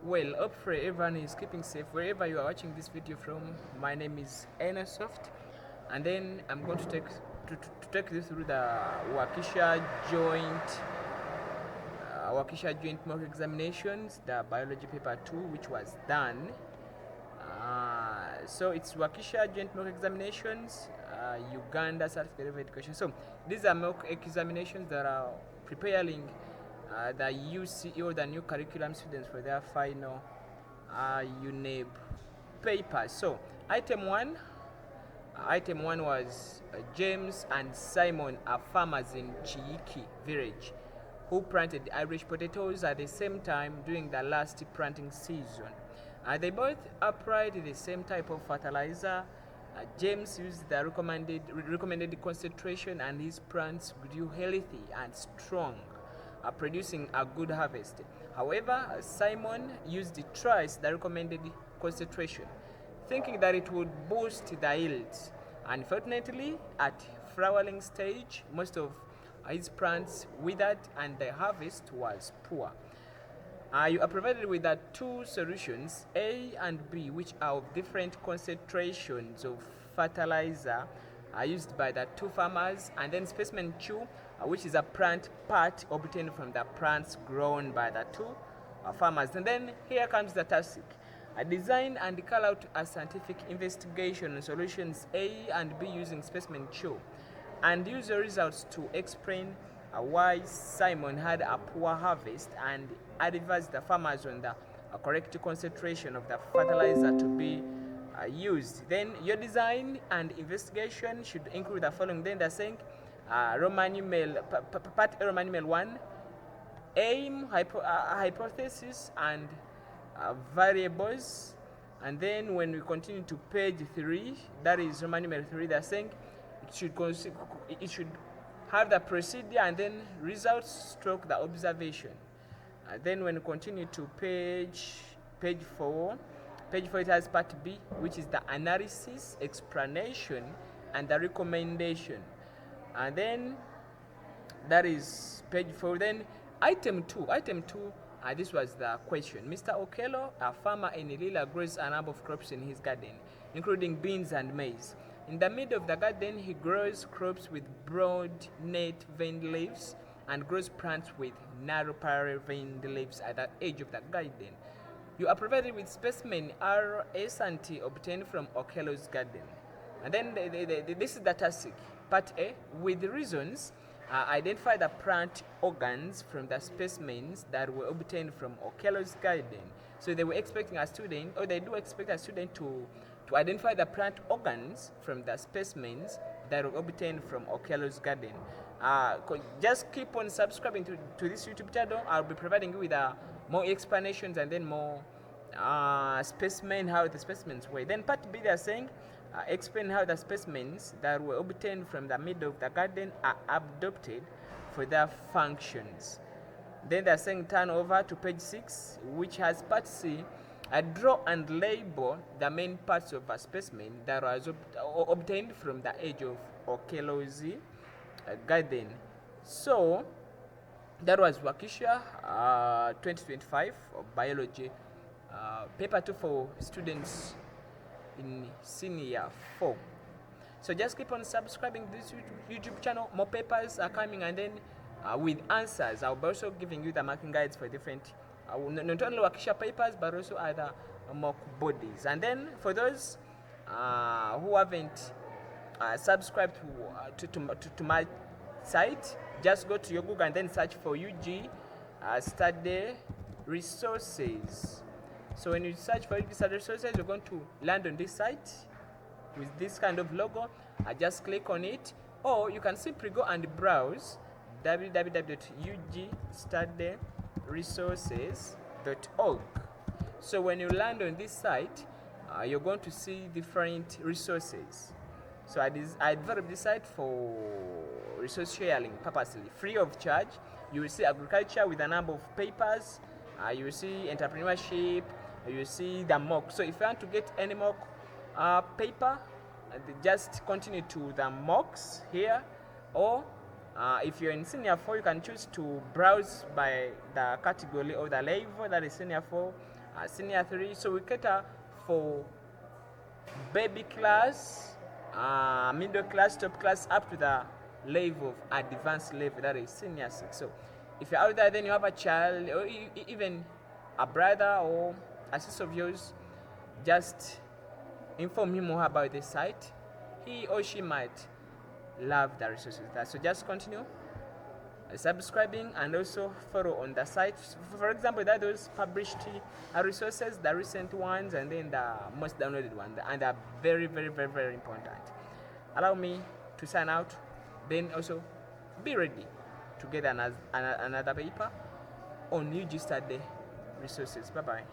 Well, hopefully everyone is keeping safe wherever you are watching this video from. My name is Soft, and then I'm going to take you through the Wakisha Joint Mock Examinations, the Biology Paper 2, which was done. So it's Wakisha Joint Mock Examinations, Uganda Certificate of Education. So these are mock examinations that are preparing the UCE or the new curriculum students for their final UNEB papers. So item one was James and Simon are farmers in Chiiki village who planted Irish potatoes at the same time during the last planting season. They both applied the same type of fertilizer. James used the recommended concentration, and his plants grew healthy and strong, producing a good harvest. However, Simon used twice the recommended concentration, thinking that it would boost the yields. Unfortunately, at flowering stage, most of his plants withered and the harvest was poor. You are provided with the two solutions, A and B, which are of different concentrations of fertilizer used by the two farmers, and then specimen 2, which is a plant part obtained from the plants grown by the two farmers. And then here comes the task. Design and carry out a scientific investigation on solutions A and B using specimen 2, and use the results to explain why Simon had a poor harvest and advise the farmers on the correct concentration of the fertilizer to be used. Then your design and investigation should include the following. Then they're saying Roman numeral, part Roman numeral 1, aim, hypothesis, and variables. And then when we continue to page 3, that is Roman numeral 3, they're saying it should have the procedure and then results stroke the observation. Then when we continue to page 4, it has part B, which is the analysis, explanation, and the recommendation. And then that is page 4. Then item 2, this was the question. Mr. Okello, a farmer in Lila, grows a number of crops in his garden, including beans and maize. In the middle of the garden, he grows crops with broad, net veined leaves and grows plants with narrow parallel veined leaves at the edge of the garden. You are provided with specimen R, S, and T obtained from Okello's garden. And then this is the task. Part A, with reasons, identify the plant organs from the specimens that were obtained from Okello's garden. So they were expecting a student, or they do expect a student to identify the plant organs from the specimens that were obtained from Okello's garden. Just keep on subscribing to this YouTube channel. I'll be providing you with more explanations and then more specimen, how the specimens were. Then part B, they're saying explain how the specimens that were obtained from the middle of the garden are adopted for their functions. Then they're saying turn over to page 6, which has part C. Draw and label the main parts of a specimen that was obtained from the edge of Okello's garden. So that was Wakisha 2025 Biology Paper 2 for students in senior 4. So just keep on subscribing to this YouTube channel. More papers are coming, and then with answers, I'll be also giving you the marking guides for different not only Wakisha papers but also other mock bodies. And then for those who haven't subscribed to my site, just go to your Google and then search for UG Study Resources. So when you search for UG Study Resources, you're going to land on this site with this kind of logo. Just click on it, or you can simply go and browse www.ugstudyresources.org. So when you land on this site, you're going to see different resources. So I developed this site for resource sharing purposely, free of charge. You will see agriculture with a number of papers. You will see entrepreneurship. You will see the mock. So if you want to get any mock paper, just continue to the mocks here, or if you're in senior 4, you can choose to browse by the category or the level, that is senior 4, senior 3. So we cater for baby class, middle class, top class, up to the level of advanced level, that is senior 6. So if you're out there, then you have a child or even a brother or a sister of yours, just inform him more about the site. He or she might love the resources there. So just continue subscribing and also follow on the site. For example, that those published resources, the recent ones, and then the most downloaded one, and they're very, very, very, very important. Allow me to sign out, then also be ready to get another paper on UG Study resources. Bye bye.